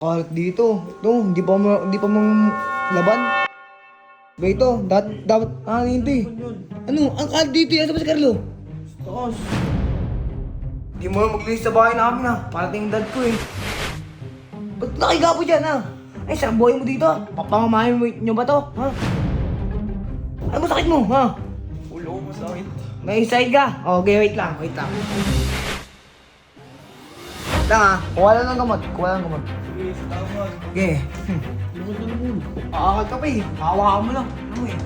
Kalat dito. Ito, hindi pa laban. Ba ito, dapat, hindi. Ano, ang kalat dito, yan sa si Carlo. Taas. Hindi mo na maglinis sa bahay namin ha. Parating yung dad ko eh. Ba't nakigapo dyan ha? Ay, sarap buhay mo dito. Papamamahin mo nyo ba to? Ha? Ano sakit mo ha? Ulo ko masakit. May side ka? Okay, wait lang. Wait lang ha. Kuha lang ng gamot. Sige, salamat. Okay. Bakit na naman? Akakal ka pa eh. Hawakan mo lang. Ano eh?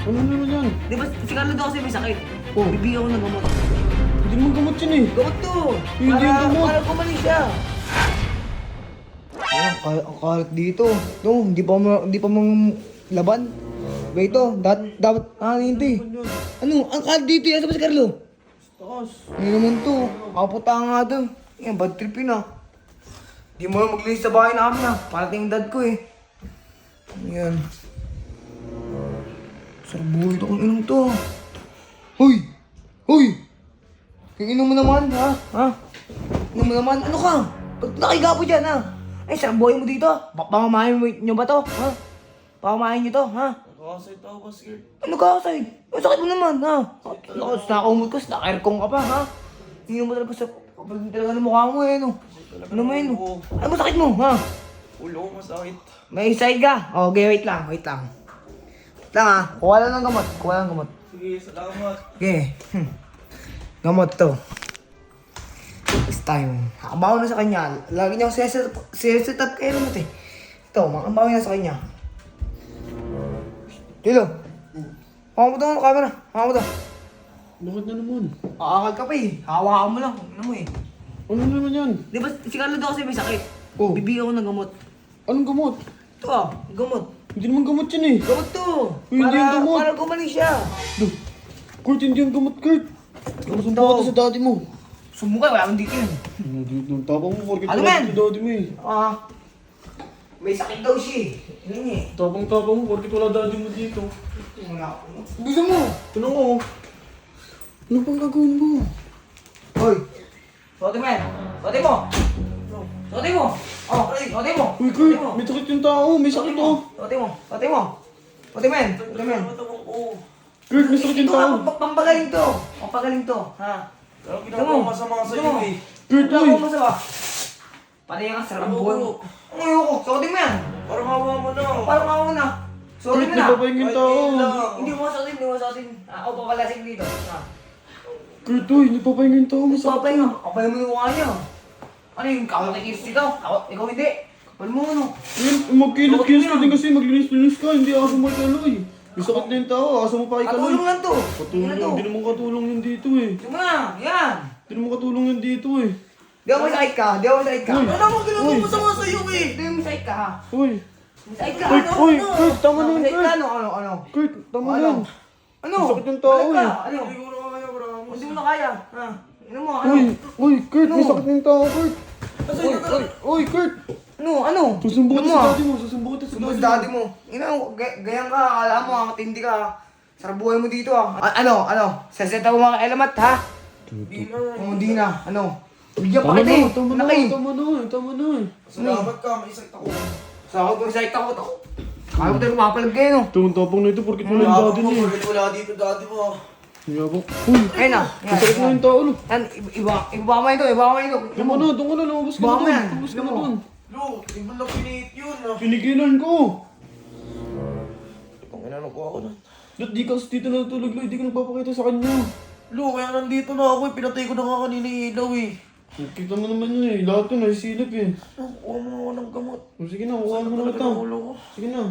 Ano naman yan? Di ba si Carlo daw kasi may sakit? Oh. Bibigyan ko ng gamot. Hindi naman gamot yan eh. Gamot to! Hindi yung gamot. Para gumaling siya. Ayan, ang kalat dito. Ito, hindi pa laban. Ba ito, dapat, hindi. Ano, ang kalat dito, yan sa si Carlo. Taas. Hindi naman to. Kaputa nga doon. Yan, bad trip yun ah. Hindi mo na maglinis sa bahay namin ah. Parating yung dad ko eh. Ayan. Sarap buhay ito kung inong to. Hoy! Hoy! Kung inom mo naman ha? Ha? Inom mo naman? Ano ka? Ba't nakigapo dyan ha? Ay, sarap buhay mo dito. Pamamahin mo nyo ba to? Ha? Pamamahin nyo to ha? Nakakasay tao ba, sir? Ano ka kasay? Ang sakit mo naman ha? Nakaumot ka, naka-aircon ka pa ha? Inom mo talaga sa kapag talaga ng mukha mo eh no? Ano mo yun? Ano mo sakit mo ha? Ulo ko masakit. May side ka? Okay, wait lang. Wait lang ha. Kuha lang ng gamot. Sige, salamat. Okay. Gamot to. This time. Makabaw na sa kanya. Lagi niyang set up kayo naman eh. Ito, makabaw na sa kanya. Dilo. Hawa mo to ang camera. Hawa mo to. Bakit na naman? Aakal ka pa eh. Hawakan mo lang. Ano mo eh. Ano naman yan? Di ba si Carlo daw kasi may sakit? Oh. Bibigyan ko ng gamot. Anong gamot? Ito ah, gamot. Hindi naman gamot yan eh. Gamot to. Uy, hindi yung gamot. Para gumaling siya. Duh. Kurt, hindi yung gamot, Kurt. Sumpa ka sa daddy mo. Sumukay, wala akong dito yun. Ano dito? Ang tapang mo, Kurt. Ano, Wala men? sa daddy mo eh. May sakit daw siya eh. Ano niya eh. Tapang mo, Kurt. Wala daddy mo dito. Gusto mo? Tanong ko. Ano pang gagawin mo? Hoy! Sote mo yan! Sote mo! Sote mo! Oh, sote mo! Uy, Kurt. May sakit yung tao. May sakit oh. Sote mo! Sote mo! Sote mo yan! Sote mo yan! Kurt, may sakit yung Ito tao. ka! Pampagaling to! Pampagaling to! Ha? Ano ginagawa mo? masama sa Ito mo. iyo eh? Kurt, Kurt, uy. mo masama! Pati yung sarap ang buhay mo. Ang ayoko! Sote mo yan! Parang hawa mo na. Parang ako na! Sote Kurt, mo na! nagpapahing yung tao. Hindi mo sote, hindi mo sote. Ako papalasing dito. Ha? Kurt, uy. Nagpapahing yung tao. Masakit. Papay nga, kapal mo yung mukha niya. Ano yung kakakikis dito? Ikaw hindi. Kapal mo ano? Ayun, magkilos-kilos ka din kasi maglinis-linis ka. Hindi ako sumagkaloy. May sakit na yung tao. Asa mo pa ikaloy? Katulong lang to. Katulong. Hindi naman katulong yun dito eh. Sige mo na, yan. Hindi naman katulong yun dito eh. Di ako may sakit ka, di ako may sakit ka. Uy. Ano mo ginagawa Uy. mo sa mga sa'yo eh? Di may sakit ka ha? Uy. May sakit ka. Kurt, uy. Kurt, tama na May yun, sakit ka, Kurt. ano? Kurt, tama Ano? na yun. Ano? May sakit yung tao Sakit ka, eh. Ano? Hindi ko na kaya, bro. Hindi mo na kaya. Ha? Ano mo? Ano? Uy, Kurt, may Ano? sakit yung tao, Kurt. Uy, Kurt. Ano? Susumbong Ano ka mo, sa ah? daddy mo. Susumbong ka sa Sumbong daddy sa daddy mo. Gayang ka, akala mo matindi ka. Sarap buhay mo dito ah. Ano? Saseta mo mga elamat ha? Hindi na. Ano? Bigyan pa Tama kita na, eh. tama na, Laki. tama na. Salamat ka, may sakit ako. Sa ako pag sakit ako to. Kaya mo tayo mapalag kayo no? Tapang na ito, porkit wala yung daddy niya. Wala dito dati mo. Yabang. Uy, Ayun na. may sakit na yung tao, no. Yan, ibaba mo ito, ibaba mo ito. Doon ka na, lumabas ka na Baka mo doon. yan. Lumabas ka na Ano mo? doon. Lo, di mo lang pinihit yun ah. Pinigilan ko. Kung inano ko ako nun. Ba't di ka dito natutulog, Lo? Di ka nagpapakita sa kanya. Lo, kaya nandito na ako eh. Pinatay ko na nga kanina yung ilaw eh. Kita mo naman yun eh. Lahat yun, nasisilip eh. Kuha mo ako ng gamot. O, sige na, kuha mo na Talaga kita. ng ulo ko. Sige na.